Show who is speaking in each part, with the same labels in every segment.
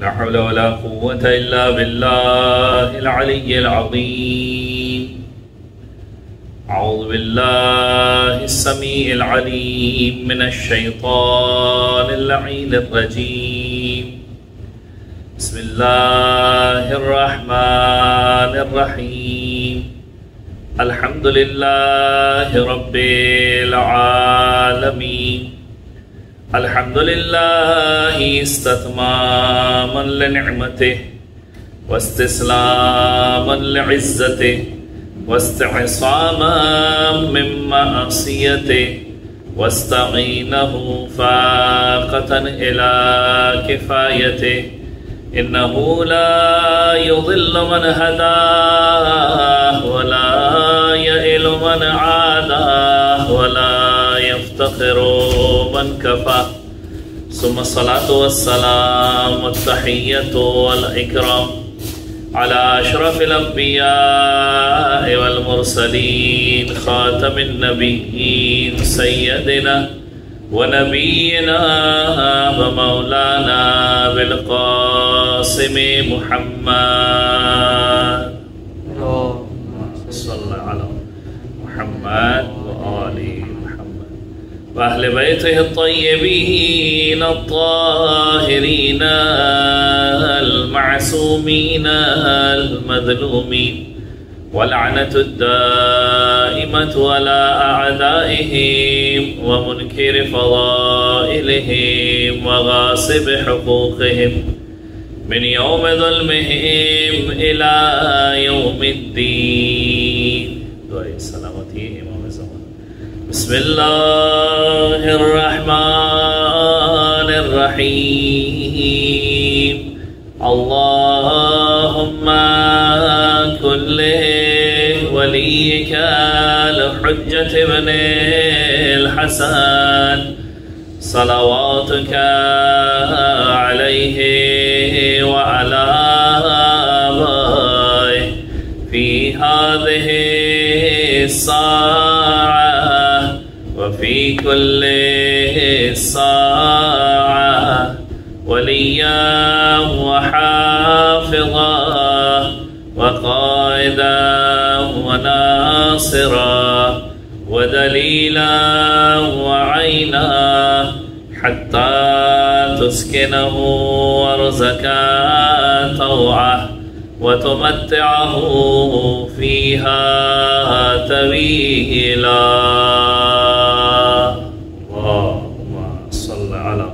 Speaker 1: لا حول ولا قوة إلا بالله العلي العظيم. أعوذ بالله السميع العليم من الشيطان اللعين الرجيم. بسم الله الرحمن الرحيم. الحمد لله رب العالمين. الحمد لله استتماما لنعمته واستسلاما لعزته واستعصاما من معصيته واستعينه فاقة إلى كفايته. إنه لا يضل من هداه ولا يئل من عاداه ولا يفتخر من كفاه. ثم الصلاة والسلام والتحية والإكرام على أشرف الأنبياء والمرسلين خاتم النبيين سيدنا ونبينا ومولانا بالقاسم محمد. صلى على محمد وآل محمد وأهل بيته الطيبين الطاهرين المعصومين المظلومين ولعنة الدائمة على أعدائهم ومنكر فضائلهم وغاصب حقوقهم من يوم ظلمهم إلى يوم الدين. دعاء سلامتی امام زمان. بسم الله الرحمن الرحيم. اللهم كل وليك الحجة بن الحسن صلواتك عليه وعلى آبائه في هذه الساعة وفي كل ساعة وليا وحافظا وقائدا وناصرا ودليلا وعينا حتى تسكنه أرزقا طوعه وتمتعه فيها طويلا. اللهم صل على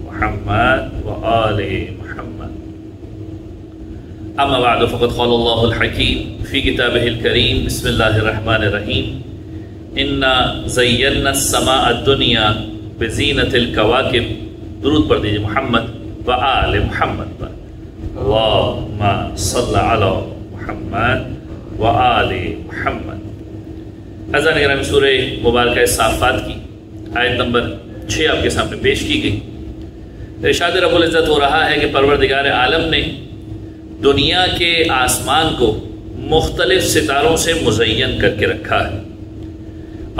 Speaker 1: محمد وآل محمد. أما بعد فقد قال الله الحكيم في كتابه الكريم. بسم الله الرحمن الرحيم. إنا زينا السماء الدنيا بزینت الکواکب. درود پڑھ دیجئے محمد و آل محمد پر. اللہم صلی علی محمد و آل محمد. عزیزان کرام، سورہ مبارکہ صافات کی آیت نمبر 6 آپ کے سامنے پیش کی گئی. ارشاد رب العزت ہو رہا ہے کہ پروردگار عالم نے دنیا کے آسمان کو مختلف ستاروں سے مزین کر کے رکھا ہے،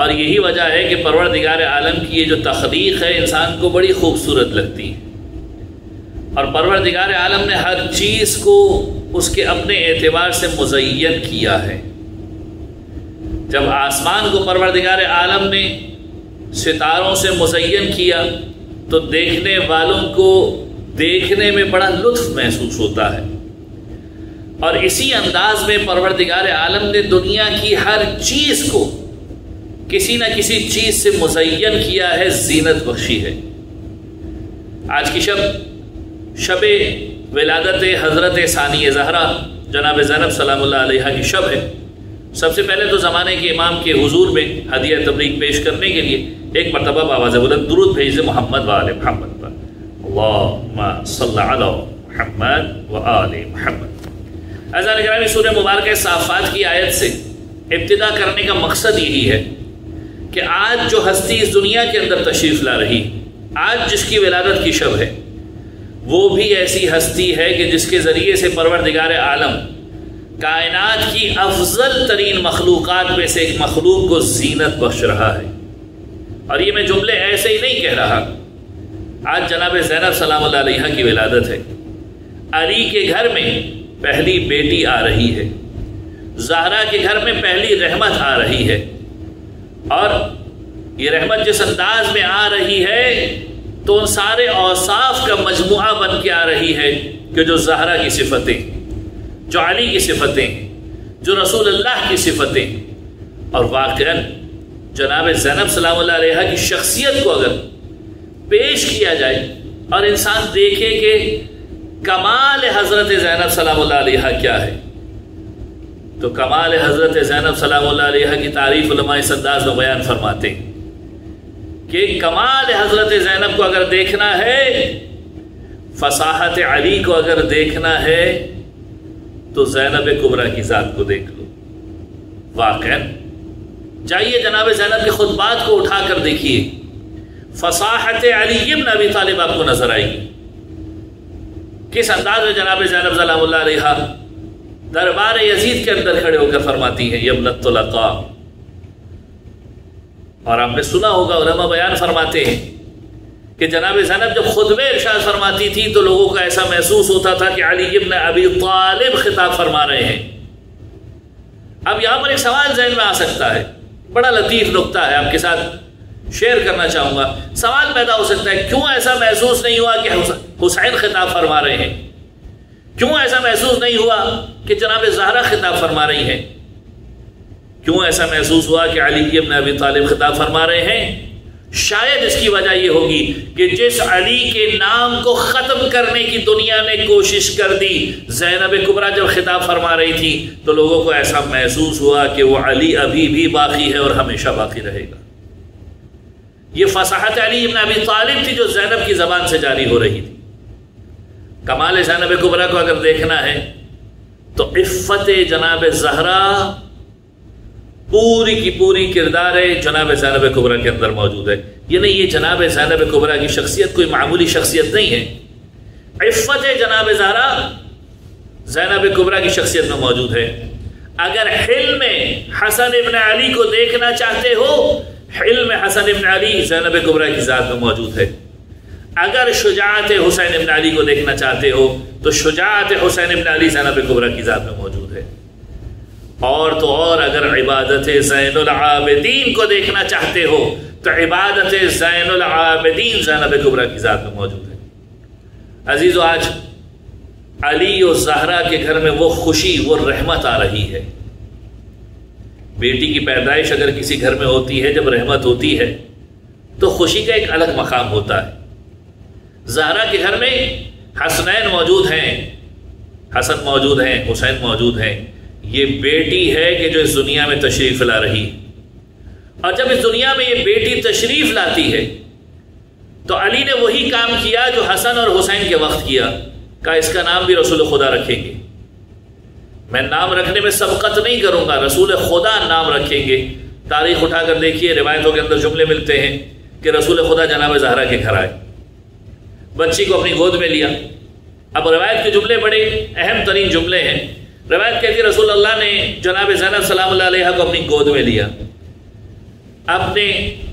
Speaker 1: اور یہی وجہ ہے کہ پروردگار عالم کی یہ جو تخلیق ہے انسان کو بڑی خوبصورت لگتی ہے، اور پروردگار عالم نے ہر چیز کو اس کے اپنے اعتبار سے مزین کیا ہے. جب آسمان کو پروردگار عالم نے ستاروں سے مزین کیا تو دیکھنے والوں کو دیکھنے میں بڑا لطف محسوس ہوتا ہے، اور اسی انداز میں پروردگار عالم نے دنیا کی ہر چیز کو کسی نہ کسی چیز سے مزین کیا ہے، زینت بخشی ہے. آج کی شب ولادت حضرت ثانی زہرا جناب زینب سلام اللہ علیہا کی شب ہے. سب سے پہلے تو زمانے کے امام کے حضور میں ہدیہ تبریک پیش کرنے کے لیے ایک مرتبہ بآواز بلند درود بھیج دے محمد و آل محمد پر. اللہم صلی علی محمد و آل محمد. عزیزان گرامی، سورہ مبارکہ صافات کی آیت سے ابتدا کرنے کا مقصد یہی ہے کہ آج جو ہستی اس دنیا کے اندر تشریف لا رہی، آج جس کی ولادت کی شب ہے، وہ بھی ایسی ہستی ہے کہ جس کے ذریعے سے پروردگار عالم کائنات کی افضل ترین مخلوقات میں سے ایک مخلوق کو زینت بخش رہا ہے. اور یہ میں جملے ایسے ہی نہیں کہہ رہا. آج جناب زینب سلام اللہ علیہا کی ولادت ہے. علی کے گھر میں پہلی بیٹی آ رہی ہے، زہرا کے گھر میں پہلی رحمت آ رہی ہے، اور یہ رحمت جس انداز میں آ رہی ہے تو ان سارے اوصاف کا مجموعہ بن کے آ رہی ہے کہ جو زہرا کی صفتیں، جو علی کی صفتیں، جو رسول اللہ کی صفتیں، اور واقعاً جناب زینب سلام اللہ علیہ کی شخصیت کو اگر پیش کیا جائے اور انسان دیکھے کہ کمال حضرت زینب سلام اللہ علیہ کیا ہے، تو کمال حضرت زینب سلام اللہ علیہ کی تعریف علماء اس انداز میں بیان فرماتے ہیں کہ کمال حضرت زینب کو اگر دیکھنا ہے، فصاحت علی کو اگر دیکھنا ہے، تو زینب کبریٰ کی ذات کو دیکھ لو۔ واقعاً جائیے جناب زینب کے خطبات کو اٹھا کر دیکھیے، فصاحت علی بن ابی طالب آپ کو نظر آئے گی، کس انداز میں جناب زینب سلام اللہ علیہ دربار یزید کے اندر کھڑے ہو کر فرماتی ہیں یا ابن الطلقاء۔ اور آپ نے سنا ہوگا علماء بیان فرماتے ہیں کہ جناب زینب جب خطبے ارشاد فرماتی تھی تو لوگوں کو ایسا محسوس ہوتا تھا کہ علی بن ابی طالب خطاب فرما رہے ہیں۔ اب یہاں پر ایک سوال ذہن میں آ سکتا ہے، بڑا لطیف نکتہ ہے، آپ کے ساتھ شیئر کرنا چاہوں گا۔ سوال پیدا ہو سکتا ہے کیوں ایسا محسوس نہیں ہوا کہ حسین خطاب فرما رہے ہیں؟ کیوں ایسا محسوس نہیں ہوا کہ جناب زہرا خطاب فرما رہی ہیں؟ کیوں ایسا محسوس ہوا کہ علی بن ابی طالب خطاب فرما رہے ہیں؟ شاید اس کی وجہ یہ ہوگی کہ جس علی کے نام کو ختم کرنے کی دنیا نے کوشش کر دی، زینب کبریٰ جب خطاب فرما رہی تھی تو لوگوں کو ایسا محسوس ہوا کہ وہ علی ابھی بھی باقی ہے اور ہمیشہ باقی رہے گا۔ یہ فصاحت علی بن ابی طالب تھی جو زینب کی زبان سے جاری ہو رہی تھی۔ کمال زینب کبریٰ کو اگر دیکھنا ہے تو عفت جناب زہرا پوری کی پوری کردار جناب زینب کبریٰ کے اندر موجود ہے۔ یعنی یہ جناب زینب کبریٰ کی شخصیت کوئی معمولی شخصیت نہیں ہے، عفت جناب زہرا زینب کبریٰ کی شخصیت میں موجود ہے۔ اگر حلم حسن ابن علی کو دیکھنا چاہتے ہو، حلم حسن ابن علی زینب کبریٰ کی ذات میں موجود ہے۔ اگر شجاعت حسین ابن علی کو دیکھنا چاہتے ہو تو شجاعت حسین ابن علی زینب کبریٰ کی ذات میں موجود ہے۔ اور تو اور اگر عبادت زین العابدین کو دیکھنا چاہتے ہو تو عبادت زین العابدین زینب کبریٰ کی ذات میں موجود ہے۔ عزیزو، آج علی و زہرا کے گھر میں وہ خوشی، وہ رحمت آ رہی ہے۔ بیٹی کی پیدائش اگر کسی گھر میں ہوتی ہے، جب رحمت ہوتی ہے تو خوشی کا ایک الگ مقام ہوتا ہے۔ زہرا کے گھر میں حسنین موجود ہیں، حسن موجود ہیں، حسین موجود ہیں۔ یہ بیٹی ہے کہ جو اس دنیا میں تشریف لا رہی، اور جب اس دنیا میں یہ بیٹی تشریف لاتی ہے تو علی نے وہی کام کیا جو حسن اور حسین کے وقت کیا، کہا اس کا نام بھی رسول خدا رکھیں گے۔ میں نام رکھنے میں سبقت نہیں کروں گا، رسول خدا نام رکھیں گے۔ تاریخ اٹھا کر دیکھیے، روایتوں کے اندر جملے ملتے ہیں کہ رسول خدا جناب زہرا کے گھر آئے، بچی کو اپنی گود میں لیا۔ اب روایت کے جملے بڑے اہم ترین جملے ہیں۔ روایت کہتی ہے رسول اللہ نے جناب زینب سلام اللہ علیہ کو اپنی گود میں لیا، اپنے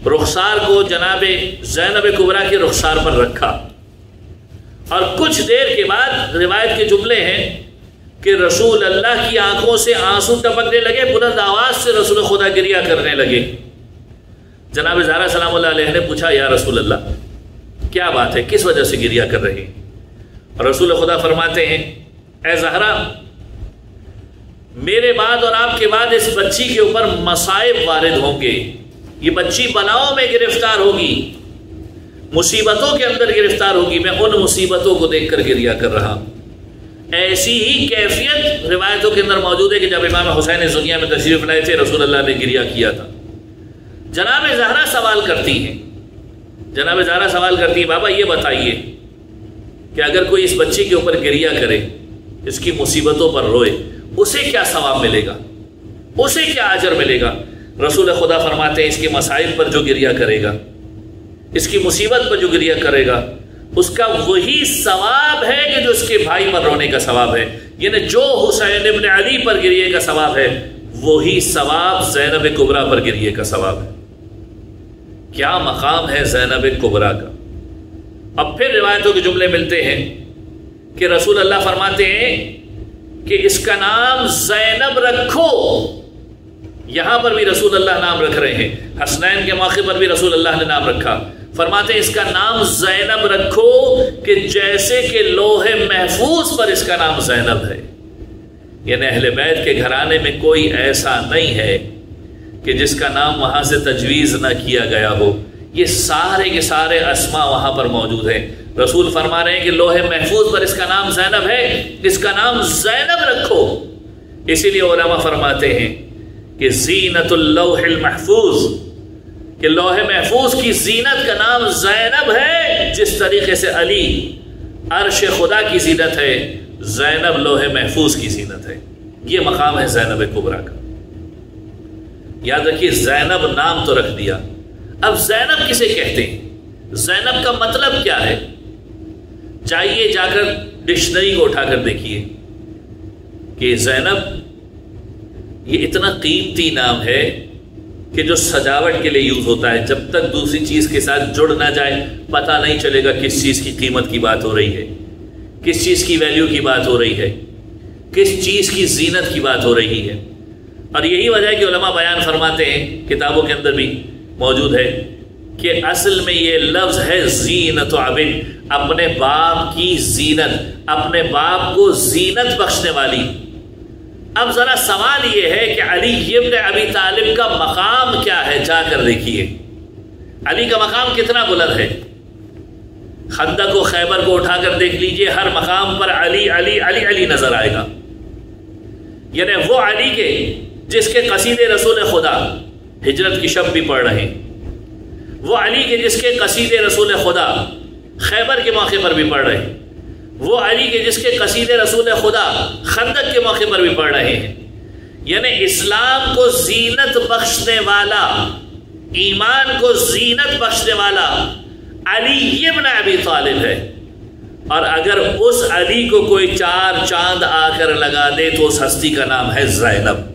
Speaker 1: رخسار کو جناب زینب کبریٰ کے رخسار پر رکھا، اور کچھ دیر کے بعد روایت کے جملے ہیں کہ رسول اللہ کی آنکھوں سے آنسو ٹپکنے لگے، بلند آواز سے رسول خدا گریہ کرنے لگے۔ جناب زہرا سلام اللہ علیہ نے پوچھا یا رسول اللہ کیا بات ہے، کس وجہ سے گریہ کر رہے ہیں؟ اور رسول خدا فرماتے ہیں اے زہرا، میرے بعد اور آپ کے بعد اس بچی کے اوپر مصائب وارد ہوں گے، یہ بچی بلاؤں میں گرفتار ہوگی، مصیبتوں کے اندر گرفتار ہوگی، میں ان مصیبتوں کو دیکھ کر گریہ کر رہا ہوں۔ ایسی ہی کیفیت روایتوں کے اندر موجود ہے کہ جب امام حسین اس دنیا میں تشریف لائے تھے رسول اللہ نے گریہ کیا تھا۔ جناب زہرا سوال کرتی ہیں، جناب زہرا سوال کرتی ہیں بابا یہ بتائیے کہ اگر کوئی اس بچی کے اوپر گریہ کرے، اس کی مصیبتوں پر روئے، اسے کیا ثواب ملے گا، اسے کیا اجر ملے گا؟ رسول خدا فرماتے ہیں اس کے مصائب پر جو گریہ کرے گا، اس کی مصیبت پر جو گریہ کرے گا، اس کا وہی ثواب ہے کہ جو اس کے بھائی پر رونے کا ثواب ہے۔ یعنی جو حسین ابن علی پر گریہ کا ثواب ہے وہی ثواب زینب کبریٰ پر گریہ کا ثواب ہے۔ کیا مقام ہے زینب کبریٰ کا۔ اب پھر روایتوں کے جملے ملتے ہیں کہ رسول اللہ فرماتے ہیں کہ اس کا نام زینب رکھو. یہاں پر بھی رسول اللہ نام رکھ رہے ہیں، حسنین کے موقع پر بھی رسول اللہ نے نام رکھا. فرماتے ہیں اس کا نام زینب رکھو کہ جیسے کہ لوح محفوظ پر اس کا نام زینب ہے. یعنی اہل بیت کے گھرانے میں کوئی ایسا نہیں ہے کہ جس کا نام وہاں سے تجویز نہ کیا گیا ہو. یہ سارے کے سارے اسماء وہاں پر موجود ہیں. رسول فرما رہے ہیں کہ لوح محفوظ پر اس کا نام زینب ہے، اس کا نام زینب رکھو. اسی لیے علماء فرماتے ہیں کہ زینت اللوح المحفوظ، کہ لوح محفوظ کی زینت کا نام زینب ہے. جس طریقے سے علی عرش خدا کی زینت ہے، زینب لوح محفوظ کی زینت ہے. یہ مقام ہے زینب کبریٰ کا. یاد رکھیے زینب نام تو رکھ دیا، اب زینب کسے کہتے ہیں؟ زینب کا مطلب کیا ہے؟ چاہیے جا کر ڈکشنری کو اٹھا کر دیکھیے کہ زینب یہ اتنا قیمتی نام ہے کہ جو سجاوٹ کے لیے یوز ہوتا ہے. جب تک دوسری چیز کے ساتھ جڑ نہ جائے پتہ نہیں چلے گا کس چیز کی قیمت کی بات ہو رہی ہے، کس چیز کی ویلیو کی بات ہو رہی ہے، کس چیز کی زینت کی بات ہو رہی ہے. اور یہی وجہ ہے کہ علماء بیان فرماتے ہیں، کتابوں کے اندر بھی موجود ہے، کہ اصل میں یہ لفظ ہے زینت عبد، اپنے باپ کی زینت، اپنے باپ کو زینت بخشنے والی. اب ذرا سوال یہ ہے کہ علی ابن ابی طالب کا مقام کیا ہے؟ جا کر دیکھیے علی کا مقام کتنا بلند ہے. خندق و خیبر کو اٹھا کر دیکھ لیجئے، ہر مقام پر علی علی علی علی نظر آئے گا. یعنی وہ علی کے جس کے قصیدے رسول خدا ہجرت کی شب بھی پڑھ رہے ہیں، وہ علی کے جس کے قصیدے رسول خدا خیبر کے موقع پر بھی پڑھ رہے ہیں، وہ علی کے جس کے قصیدے رسول خدا خندق کے موقع پر بھی پڑھ رہے ہیں. یعنی اسلام کو زینت بخشنے والا، ایمان کو زینت بخشنے والا علی ابن ابی طالب ہے. اور اگر اس علی کو کوئی چار چاند آ کر لگا دے تو اس ہستی کا نام ہے زینب.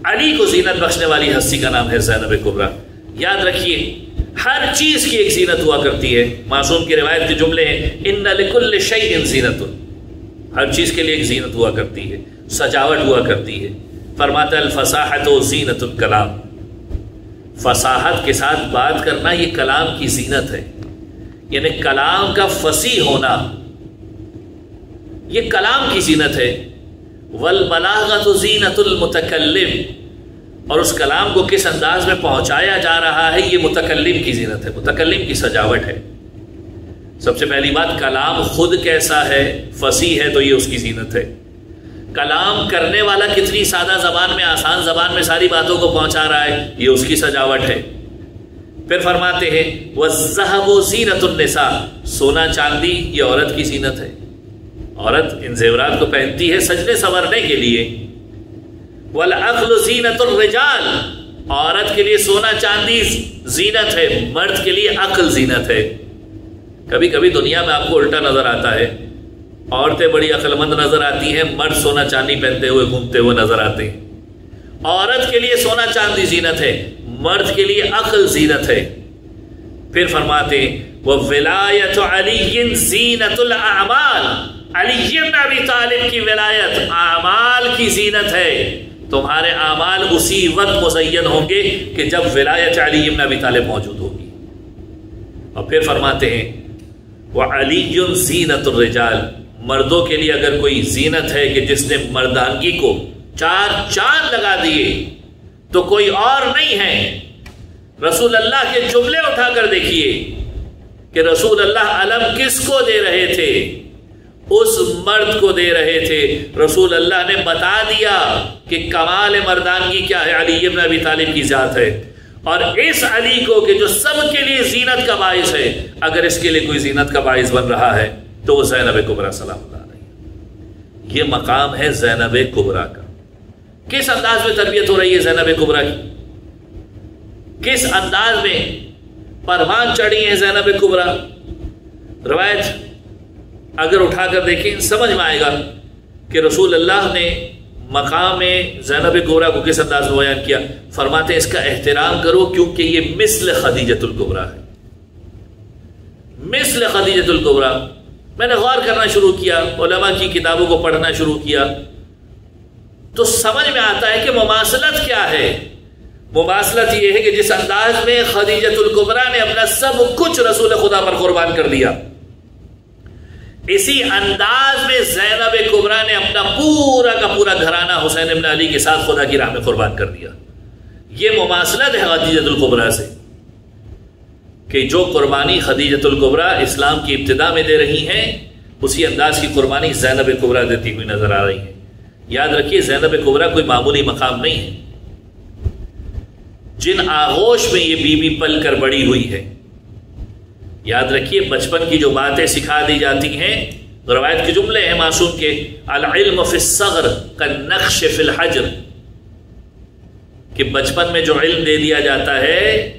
Speaker 1: علی کو زینت بخشنے والی ہستی کا نام ہے زینب کبریٰ. یاد رکھیے ہر چیز کی ایک زینت ہوا کرتی ہے. معصوم کی روایت کے جملے ہیں ان لکل شیء زینت، ہر چیز کے لیے ایک زینت ہوا کرتی ہے، سجاوٹ ہوا کرتی ہے. فرماتا ہے الفصاحت زینت الکلام، فصاحت کے ساتھ بات کرنا یہ کلام کی زینت ہے. یعنی کلام کا فصیح ہونا یہ کلام کی زینت ہے. والبلاغۃ زینت المتکلم، اور اس کلام کو کس انداز میں پہنچایا جا رہا ہے یہ متکلم کی زینت ہے، متکلم کی سجاوٹ ہے. سب سے پہلی بات کلام خود کیسا ہے، فصیح ہے تو یہ اس کی زینت ہے. کلام کرنے والا کتنی سادہ زبان میں، آسان زبان میں ساری باتوں کو پہنچا رہا ہے، یہ اس کی سجاوٹ ہے. پھر فرماتے ہیں وَالذَّهَبُ زِینَةُ النِّسَاءِ، سونا چاندی یہ عورت کی زینت ہے. عورت ان زیورات کو پہنتی ہے سجنے سنورنے کے لیے. وَالْعَقْلُ زِینَةُ الرِّجَالِ، عورت کے لیے سونا چاندی زینت ہے، مرد کے لیے عقل زینت ہے. کبھی کبھی دنیا میں آپ کو الٹا نظر آتا ہے، عورتیں بڑی عقل مند نظر آتی ہیں، مرد سونا چاندی پہنتے ہوئے گھومتے ہوئے نظر آتے ہیں. عورت کے لیے سونا چاندی زینت ہے، مرد کے لیے عقل زینت ہے. پھر فرماتے ہیں وَوِلَایَةُ عَلِيٍّ زِینَةُ الْأَعْمَالِ، علی ابن ابی طالب کی ولایت اعمال کی زینت ہے. تمہارے اعمال اسی وقت مزین ہوں گے کہ جب ولایت علی ابن ابی طالب موجود ہوگی. اور پھر فرماتے ہیں وَعَلِيٌّ زِینَةُ الرِّجَالِ، مردوں کے لیے اگر کوئی زینت ہے کہ جس نے مردانگی کو چار چاند لگا دیے تو کوئی اور نہیں ہے. رسول اللہ کے جملے اٹھا کر دیکھیے کہ رسول اللہ علم کس کو دے رہے تھے؟ اس مرد کو دے رہے تھے. رسول اللہ نے بتا دیا کہ کمال مردانگی کیا ہے، علی ابن ابی طالب کی ذات ہے. اور اس علی کو کہ جو سب کے لیے زینت کا باعث ہے، اگر اس کے لیے کوئی زینت کا باعث بن رہا ہے تو وہ زینب کبریٰ سلام اللہ علیہ. یہ مقام ہے زینب کبریٰ کا. کس انداز میں تربیت ہو رہی ہے زینب کبریٰ کی، کس انداز میں پروان چڑھی ہے زینب کبریٰ. روایت اگر اٹھا کر دیکھیں سمجھ میں آئے گا کہ رسول اللہ نے مقام زینب کبریٰ کو کس انداز میں بیان کیا. فرماتے ہیں اس کا احترام کرو کیونکہ یہ مثل خدیجۃ الکبریٰ ہے. مثل خدیجۃ الکبریٰ میں نے غور کرنا شروع کیا، علماء کی کتابوں کو پڑھنا شروع کیا، تو سمجھ میں آتا ہے کہ مماثلت کیا ہے۔ مماثلت یہ ہے کہ جس انداز میں خدیجۃ الکبریٰ نے اپنا سب کچھ رسول خدا پر قربان کر دیا، اسی انداز میں زینب کبریٰ نے اپنا پورا کا پورا گھرانہ حسین ابن علی کے ساتھ خدا کی راہ میں قربان کر دیا۔ یہ مماثلت ہے خدیجۃ الکبریٰ سے، کہ جو قربانی خدیجۃ الکبریٰ اسلام کی ابتدا میں دے رہی ہیں، اسی انداز کی قربانی زینب کبریٰ دیتی ہوئی نظر آ رہی ہے۔ یاد رکھیے زینب کبریٰ کوئی معمولی مقام نہیں ہے۔ جن آغوش میں یہ بی بی پل کر بڑی ہوئی ہے، یاد رکھیے بچپن کی جو باتیں سکھا دی جاتی ہیں، روایت کے جملے ہیں معصوم کے، العلم فی الصغر کالنقش فی الحجر، کہ بچپن میں جو علم دے دیا جاتا ہے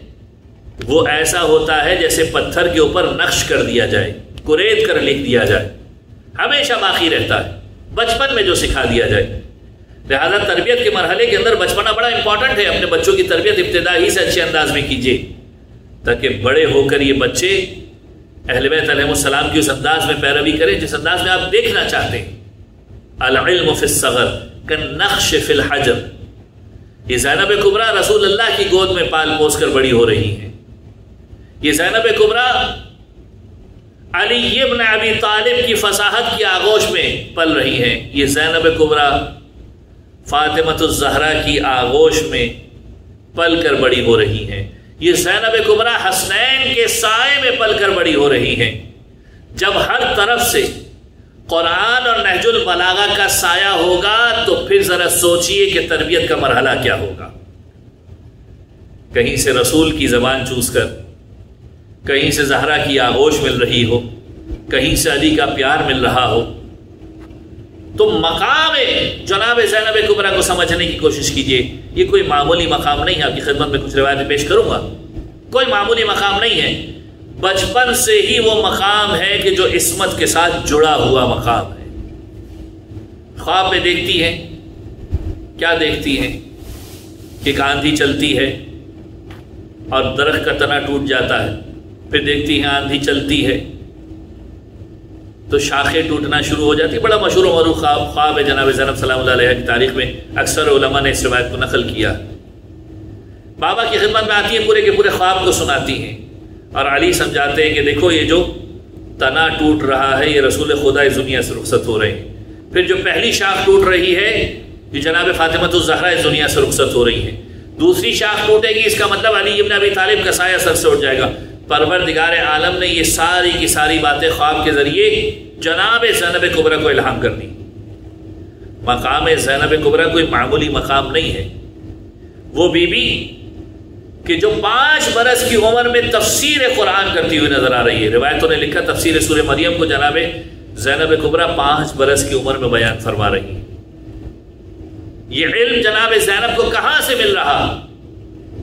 Speaker 1: وہ ایسا ہوتا ہے جیسے پتھر کے اوپر نقش کر دیا جائے، کرید کر لکھ دیا جائے، ہمیشہ باقی رہتا ہے بچپن میں جو سکھا دیا جائے۔ لہذا تربیت کے مرحلے کے اندر بچپنا بڑا امپورٹنٹ ہے۔ اپنے بچوں کی تربیت ابتدا ہی سے اچھے انداز میں کیجیے، تاکہ بڑے ہو کر یہ بچے اہل بیت علیہ السلام کی اس انداز میں پیروی کریں جس انداز میں آپ دیکھنا چاہتے ہیں۔ العلم فی الصغر کالنقش فی الحجر، یہ زینب کبریٰ رسول اللہ کی گود میں پال پوس کر بڑی ہو رہی ہیں۔ یہ زینب کبریٰ علی ابن ابی طالب کی فصاحت کی آغوش میں پل رہی ہیں۔ یہ زینب کبریٰ فاطمۃ الزہرا کی آغوش میں پل کر بڑی ہو رہی ہیں۔ یہ زینب کبریٰ حسنین کے سائے میں پل کر بڑی ہو رہی ہیں۔ جب ہر طرف سے قرآن اور نہج البلاغہ کا سایہ ہوگا تو پھر ذرا سوچئے کہ تربیت کا مرحلہ کیا ہوگا۔ کہیں سے رسول کی زبان چوس کر، کہیں سے زہرا کی آغوش مل رہی ہو، کہیں سے علی کا پیار مل رہا ہو، تو مقام جناب زینب کبریٰ کو سمجھنے کی کوشش کیجئے۔ یہ کوئی معمولی مقام نہیں ہے، آپ کی خدمت میں کچھ روایتیں پیش کروں گا، کوئی معمولی مقام نہیں ہے۔ بچپن سے ہی وہ مقام ہے کہ جو عصمت کے ساتھ جڑا ہوا مقام ہے۔ خواب میں دیکھتی ہیں، کیا دیکھتی ہیں کہ ایک آندھی چلتی ہے اور درخت کا تنا ٹوٹ جاتا ہے، پھر دیکھتی ہیں آندھی چلتی ہے تو شاخیں ٹوٹنا شروع ہو جاتی ہے۔ بڑا مشہور و معروف خواب ہے جناب زینب سلام اللہ علیہ کی تاریخ میں اکثر علماء نے اس روایت کو نقل کیا۔ بابا کی خدمت میں آتی ہیں، پورے کے پورے خواب کو سناتی ہیں، اور علی سمجھاتے ہیں کہ دیکھو یہ جو تنا ٹوٹ رہا ہے یہ رسول خدا اس دنیا سے رخصت ہو رہے ہیں۔ پھر جو پہلی شاخ ٹوٹ رہی ہے یہ جناب فاطمۃ الزہرا اس دنیا سے رخصت ہو رہی ہیں، دوسری شاخ ٹوٹے گی، اس کا مطلب علی ابن ابی طالب کا سایہ سر سے اٹھ جائے گا۔ پروردگار عالم نے یہ ساری کی ساری باتیں خواب کے ذریعے جناب زینب کبریٰ کو الہام کر دی۔ مقام زینب کبریٰ کوئی معمولی مقام نہیں ہے۔ وہ بی بی کہ جو 5 برس کی عمر میں تفسیر قرآن کرتی ہوئی نظر آ رہی ہے۔ روایتوں نے لکھا تفسیر سورہ مریم کو جناب زینب کبریٰ 5 برس کی عمر میں بیان فرما رہی ہے۔ یہ علم جناب زینب کو کہاں سے مل رہا؟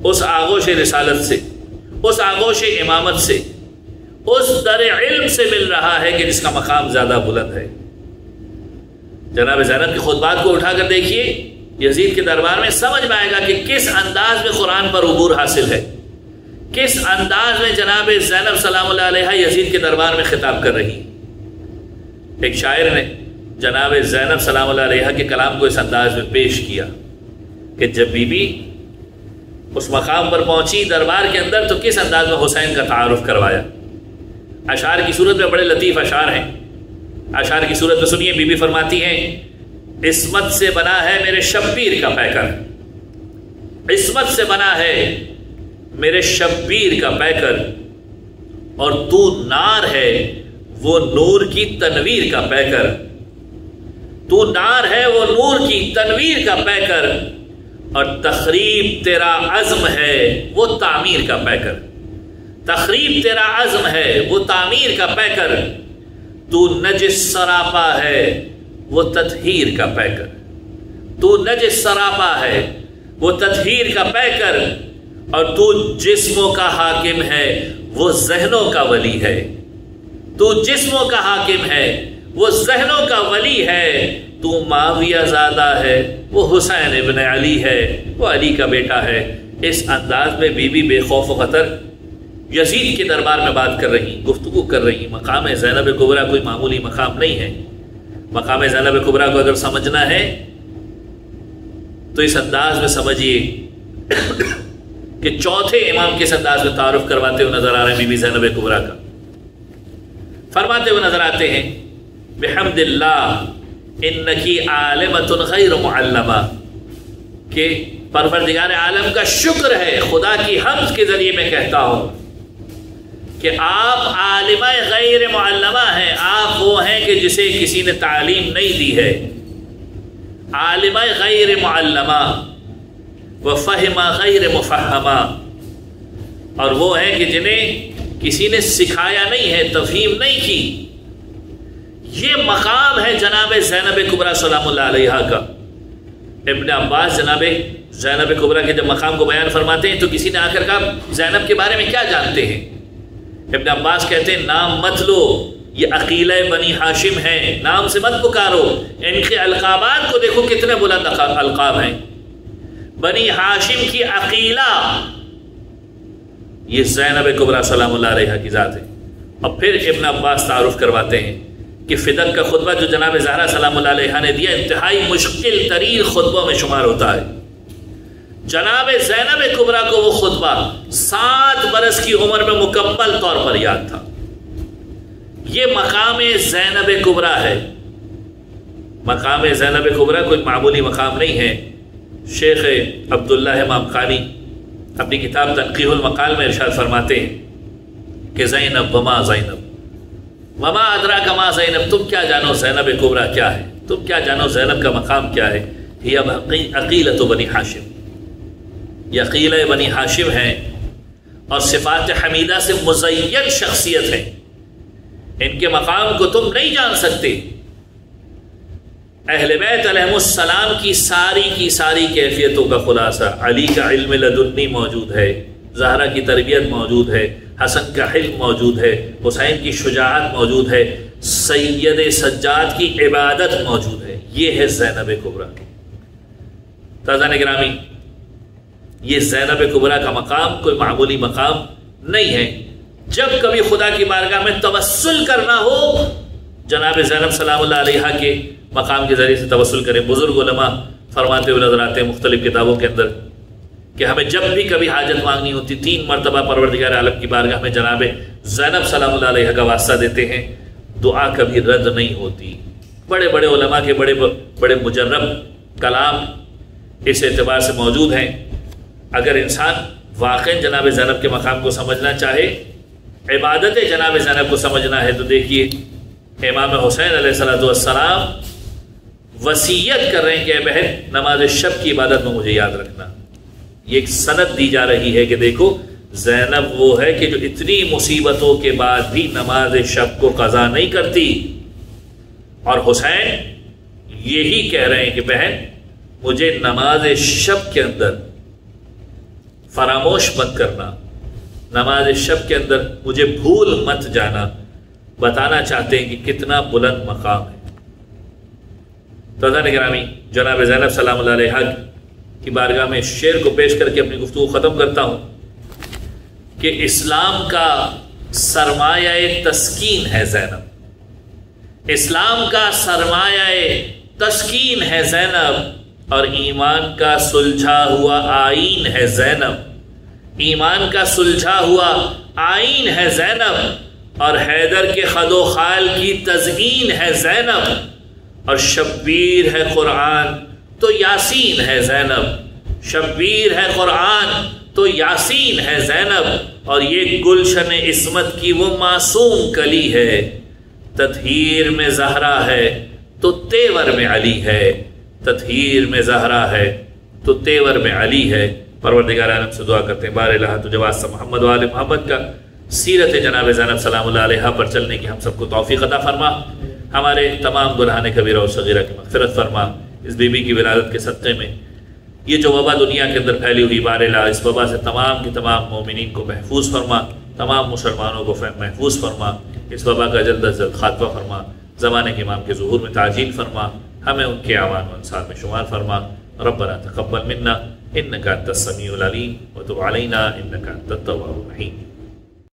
Speaker 1: اس آغوش رسالت سے، اس آغوش امامت سے، اس در علم سے مل رہا ہے کہ جس کا مقام زیادہ بلند ہے۔ جناب زینب کے خطبات کو اٹھا کر دیکھیے، یزید کے دربار میں سمجھ میں آئے گا کہ کس انداز میں قرآن پر عبور حاصل ہے، کس انداز میں جناب زینب سلام اللہ علیہ یزید کے دربار میں خطاب کر رہی۔ ایک شاعر نے جناب زینب سلام اللہ علیہ کے کلام کو اس انداز میں پیش کیا کہ جب بی بی اس مقام پر پہنچی دربار کے اندر تو کس انداز میں حسین کا تعارف کروایا۔ اشعار کی صورت میں بڑے لطیف اشعار ہیں۔ اشعار کی صورت میں سنیے، بی بی فرماتی ہیں، عصمت سے بنا ہے میرے شبیر کا پیکر، عصمت سے بنا ہے میرے شبیر کا پیکر، اور تو نار ہے وہ نور کی تنویر کا پیکر، تو نار ہے وہ نور کی تنویر کا پیکر، اور تخریب تیرا عزم ہے وہ تعمیر کا پیکر، تخریب تیرا عزم ہے وہ تعمیر کا پیکر، تو نجس سراپا ہے وہ تطہیر کا پیکر، تو نجس سراپا ہے وہ تطہیر کا پیکر، اور تو جسموں کا حاکم ہے وہ ذہنوں کا ولی ہے، تو جسموں کا حاکم ہے وہ ذہنوں کا ولی ہے، تو معاویہ زادہ ہے وہ حسین ابن علی ہے وہ علی کا بیٹا ہے۔ اس انداز میں بی بی بے خوف و خطر یزید کے دربار میں بات کر رہی، گفتگو کر رہی۔ مقام زینب کبریٰ کوئی معمولی مقام نہیں ہے۔ مقام زینب کبریٰ کو اگر سمجھنا ہے تو اس انداز میں سمجھیے کہ چوتھے امام کے انداز میں تعارف کرواتے ہوئے نظر آ رہے ہیں بی بی زینب کبریٰ کا۔ فرماتے ہوئے نظر آتے ہیں بحمد اللہ انکی عالمۃ غیر معلمہ، کہ پروردگار عالم کا شکر ہے، خدا کی حمد کے ذریعے میں کہتا ہوں کہ آپ عالمہ غیر معلمہ ہیں۔ آپ وہ ہیں کہ جسے کسی نے تعلیم نہیں دی ہے، عالمہ غیر معلمہ وفہمہ غیر مفہمہ، اور وہ ہیں کہ جنہیں کسی نے سکھایا نہیں ہے، تفہیم نہیں کی۔ یہ مقام ہے جناب زینب کبریٰ سلام اللہ علیہا کا۔ ابن عباس جناب زینب کبریٰ کے جب مقام کو بیان فرماتے ہیں تو کسی نے آ کر کہا زینب کے بارے میں کیا جانتے ہیں؟ ابن عباس کہتے ہیں نام مت لو، یہ عقیلہ بنی ہاشم ہیں، نام سے مت پکارو۔ ان کے القابات کو دیکھو کتنے بلند القاب ہیں۔ بنی ہاشم کی عقیلہ، یہ زینب کبریٰ سلام اللہ علیہا کی ذات ہے۔ اور پھر ابن عباس تعارف کرواتے ہیں کہ فدق کا خطبہ جو جناب زہرا سلام اللہ علیہا نے دیا انتہائی مشکل ترین خطبوں میں شمار ہوتا ہے۔ جناب زینب کبریٰ کو وہ خطبہ 7 برس کی عمر میں مکمل طور پر یاد تھا۔ یہ مقام زینب کبریٰ ہے۔ مقام زینب کبریٰ کوئی معمولی مقام نہیں ہے۔ شیخ عبداللہ امام خانی اپنی کتاب تنقیح المقال میں ارشاد فرماتے ہیں کہ زینب وما زینب وما ادراک ما زینب، تم کیا جانو زینب کبریٰ کیا ہے، تم کیا جانو زینب کا مقام کیا ہے۔ ہی عقیلۃ بنی ہاشم، یہ عقیلہ بنی ہاشم ہیں اور صفات حمیدہ سے مزین شخصیت ہے۔ ان کے مقام کو تم نہیں جان سکتے۔ اہل بیت علیہم السلام کی ساری کیفیتوں کا خلاصہ علی کا علم لدنی موجود ہے، زہرا کی تربیت موجود ہے، حسن کا حلم موجود ہے، حسین کی شجاعت موجود ہے، سید سجاد کی عبادت موجود ہے۔ یہ ہے زینب کبریٰ۔ تازہ گرامی، یہ زینب کبریٰ کا مقام کوئی معمولی مقام نہیں ہے۔ جب کبھی خدا کی بارگاہ میں توسل کرنا ہو، جناب زینب سلام اللہ علیہا کے مقام کے ذریعے سے توسل کریں۔ بزرگ علماء فرماتے ہوئے نظر آتے ہیں مختلف کتابوں کے اندر کہ ہمیں جب بھی کبھی حاجت مانگنی ہوتی 3 مرتبہ پروردگار عالم کی بارگاہ میں جناب زینب سلام اللہ علیہا کا واسطہ دیتے ہیں، دعا کبھی رد نہیں ہوتی۔ بڑے بڑے علماء کے بڑے مجرب کلام اس اعتبار سے موجود ہیں۔ اگر انسان واقع جناب زینب کے مقام کو سمجھنا چاہے، عبادت جناب زینب کو سمجھنا ہے، تو دیکھیے امام حسین علیہ السلام وصیت کر رہے ہیں کہ اے بہن نماز شب کی عبادت میں مجھے یاد رکھنا۔ یہ ایک سند دی جا رہی ہے کہ دیکھو زینب وہ ہے کہ جو اتنی مصیبتوں کے بعد بھی نماز شب کو قضا نہیں کرتی، اور حسین یہی کہہ رہے ہیں کہ بہن مجھے نماز شب کے اندر فراموش مت کرنا، نماز شب کے اندر مجھے بھول مت جانا۔ بتانا چاہتے ہیں کہ کتنا بلند مقام ہے۔ تازہ گرامی، جناب زینب سلام اللہ علیہا کی بارگاہ میں شعر کو پیش کر کے اپنی گفتگو ختم کرتا ہوں کہ اسلام کا سرمایہ تسکین ہے زینب، اسلام کا سرمایہ تسکین ہے زینب، اور ایمان کا سلجھا ہوا آئین ہے زینب، ایمان کا سلجھا ہوا آئین ہے زینب، اور حیدر کے خد و خال کی تزئین ہے زینب، اور شبیر ہے قرآن تو یاسین ہے زینب، شبیر ہے قرآن تو یاسین ہے زینب، اور یہ گلشن عصمت کی وہ معصوم کلی ہے، تطہیر میں زہرا ہے تو تیور میں علی ہے، تطہیر میں زہرا ہے تو تیور میں علی ہے۔ پروردگار عالم سے دعا کرتے ہیں بار الہ تو جواز محمد وآل محمد کا سیرت جناب زینب سلام اللہ علیہا پر چلنے کی ہم سب کو توفیق عطا فرما، ہمارے تمام گناہان کبیرہ اور صغیرہ کی مغفرت فرما۔ اس بی بی کی ولادت کے صدقے میں یہ جو وبا دنیا کے اندر پھیلی ہوئی بار الہ، اس وبا سے تمام کی تمام مومنین کو محفوظ فرما، تمام مسلمانوں کو محفوظ فرما، اس وبا کا جلد از جلد خاتمہ فرما، زمانے کے امام کے ظہور میں تعجیل فرما، ہمیں ان کے اعوان و انصار میں شمار فرما۔ ربنا تقبل منا انک انت السمیع العلیم وتب علینا انک انت التواب الرحیم۔